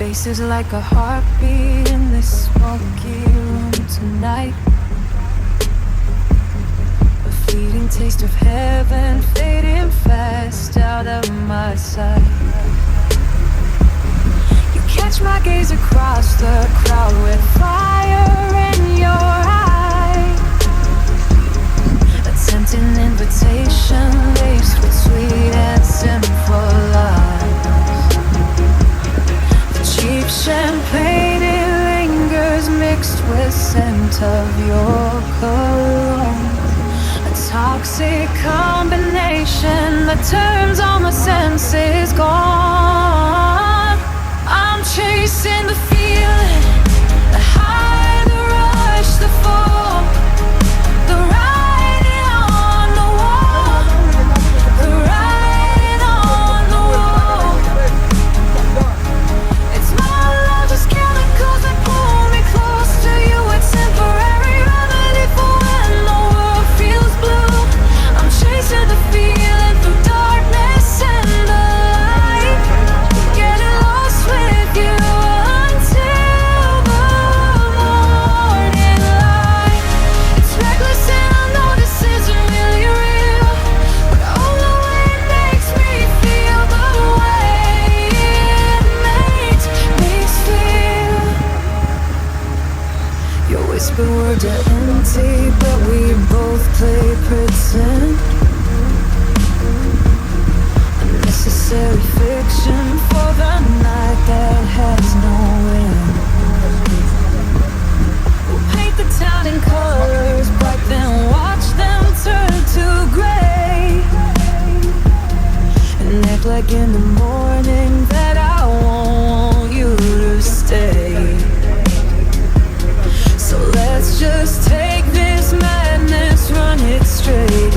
face is like a heartbeat in this smoky room tonight. A fleeting taste of heaven fading fast out of my sight. You catch my gaze across the crowd with fire in your eye. A tempting invitation laced with sweet and sinful lies. Cheap champagne, it lingers mixed with scent of your cologne. A toxic combination that turns all my senses gone. I'm chasing the feeling, the high, the rush, the fall, the writing on the wall, the writing on the wall. It's my love, just chemicals that pull me close to you. It's temporary remedy for when the world feels blue. I'm chasing the feeling through darkness and the light, getting lost with you until the morning light. It's reckless and I know this isn't really real, but oh the way it makes me feel, the way it makes me feel. Your whispered words are empty, but we both play pretend. Unnecessary fiction for the night that has no end. We'll paint the town in colors bright, then watch them turn to gray, and act like in the morning that I won't want you to stay. So let's just take this madness, run it straight.